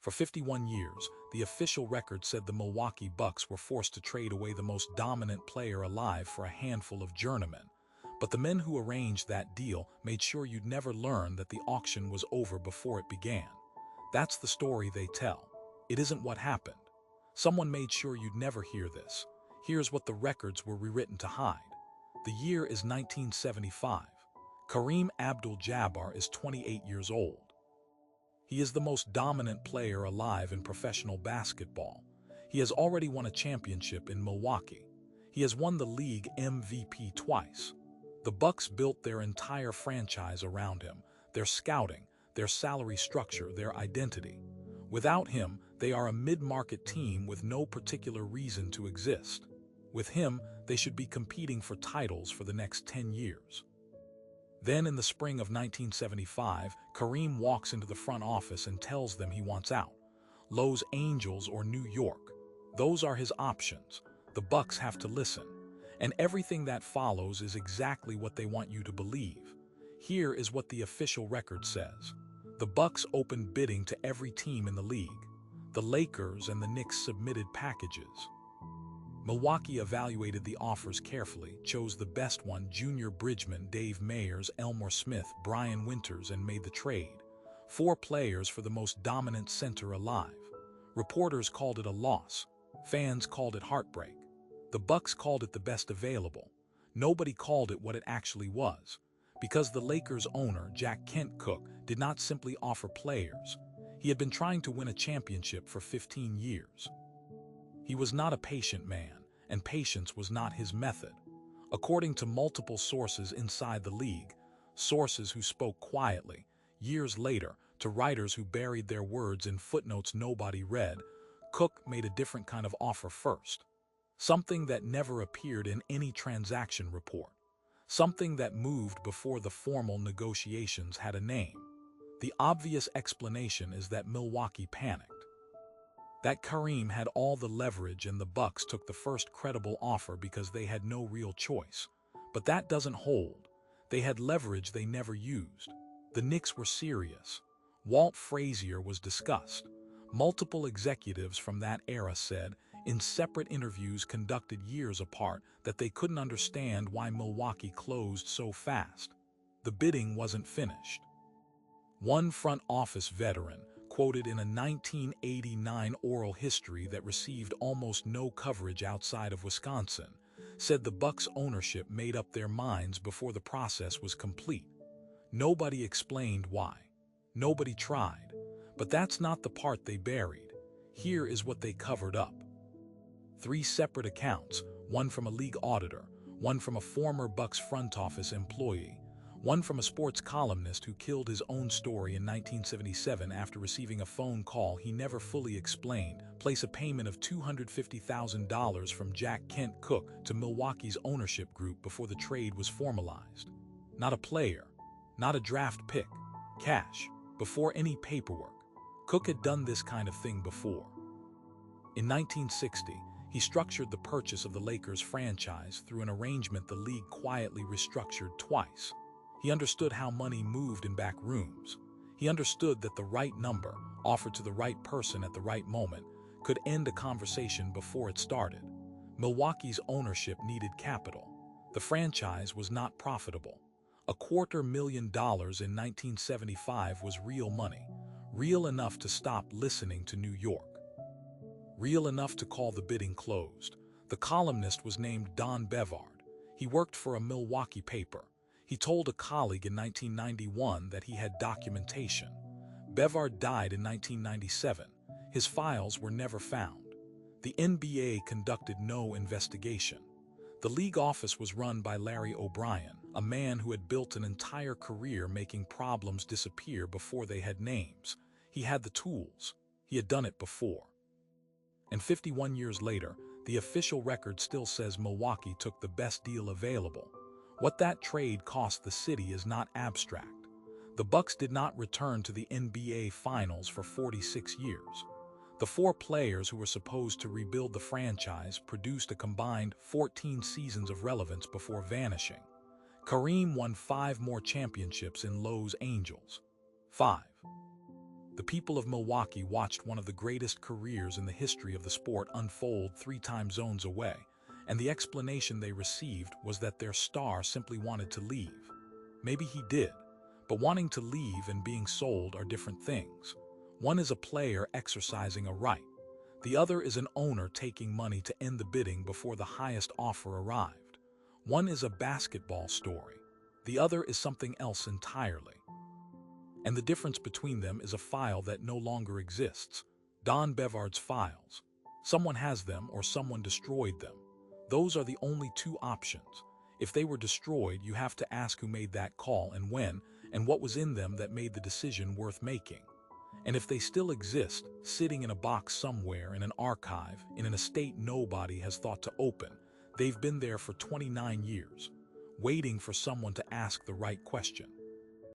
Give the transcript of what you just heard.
For 51 years, the official record said the Milwaukee Bucks were forced to trade away the most dominant player alive for a handful of journeymen. But the men who arranged that deal made sure you'd never learn that the auction was over before it began. That's the story they tell. It isn't what happened. Someone made sure you'd never hear this. Here's what the records were rewritten to hide. The year is 1975. Kareem Abdul-Jabbar is 28 years old. He is the most dominant player alive in professional basketball. He has already won a championship in Milwaukee. He has won the league MVP twice. The Bucks built their entire franchise around him, their scouting, their salary structure, their identity. Without him, they are a mid-market team with no particular reason to exist. With him, they should be competing for titles for the next 10 years. Then in the spring of 1975, Kareem walks into the front office and tells them he wants out. Los Angeles or New York. Those are his options. The Bucks have to listen. And everything that follows is exactly what they want you to believe. Here is what the official record says. The Bucks opened bidding to every team in the league. The Lakers and the Knicks submitted packages. Milwaukee evaluated the offers carefully, chose the best one, Junior Bridgman, Dave Mayers, Elmore Smith, Brian Winters, and made the trade. 4 players for the most dominant center alive. Reporters called it a loss. Fans called it heartbreak. The Bucks called it the best available. Nobody called it what it actually was. Because the Lakers' owner, Jack Kent Cooke, did not simply offer players. He had been trying to win a championship for 15 years. He was not a patient man, and patience was not his method. According to multiple sources inside the league, sources who spoke quietly, years later, to writers who buried their words in footnotes nobody read, Cooke made a different kind of offer first. Something that never appeared in any transaction report. Something that moved before the formal negotiations had a name. The obvious explanation is that Milwaukee panicked. That Kareem had all the leverage and the Bucks took the first credible offer because they had no real choice. But that doesn't hold. They had leverage they never used. The Knicks were serious. Walt Frazier was discussed. Multiple executives from that era said, in separate interviews conducted years apart, that they couldn't understand why Milwaukee closed so fast. The bidding wasn't finished. One front office veteran, quoted in a 1989 oral history that received almost no coverage outside of Wisconsin, said the Bucks' ownership made up their minds before the process was complete. Nobody explained why. Nobody tried. But that's not the part they buried. Here is what they covered up. 3 separate accounts, one from a league auditor, one from a former Bucks front office employee, one from a sports columnist who killed his own story in 1977 after receiving a phone call he never fully explained, place a payment of $250,000 from Jack Kent Cooke to Milwaukee's ownership group before the trade was formalized. Not a player, not a draft pick, cash, before any paperwork. Cooke had done this kind of thing before. In 1960, he structured the purchase of the Lakers franchise through an arrangement the league quietly restructured twice. He understood how money moved in back rooms. He understood that the right number, offered to the right person at the right moment, could end a conversation before it started. Milwaukee's ownership needed capital. The franchise was not profitable. $250,000 in 1975 was real money, real enough to stop listening to New York. Real enough to call the bidding closed. The columnist was named Don Bevard. He worked for a Milwaukee paper. He told a colleague in 1991 that he had documentation. Bevard died in 1997. His files were never found. The NBA conducted no investigation. The league office was run by Larry O'Brien, a man who had built an entire career making problems disappear before they had names. He had the tools. He had done it before. And 51 years later, the official record still says Milwaukee took the best deal available. What that trade cost the city is not abstract. The Bucks did not return to the NBA Finals for 46 years. The 4 players who were supposed to rebuild the franchise produced a combined 14 seasons of relevance before vanishing. Kareem won 5 more championships in Los Angeles. 5. The people of Milwaukee watched one of the greatest careers in the history of the sport unfold 3 time zones away, and the explanation they received was that their star simply wanted to leave. Maybe he did, but wanting to leave and being sold are different things. One is a player exercising a right. The other is an owner taking money to end the bidding before the highest offer arrived. One is a basketball story. The other is something else entirely. And the difference between them is a file that no longer exists. Don Bevard's files. Someone has them or someone destroyed them. Those are the only 2 options. If they were destroyed, you have to ask who made that call and when, and what was in them that made the decision worth making. And if they still exist, sitting in a box somewhere in an archive, in an estate nobody has thought to open, they've been there for 29 years, waiting for someone to ask the right question.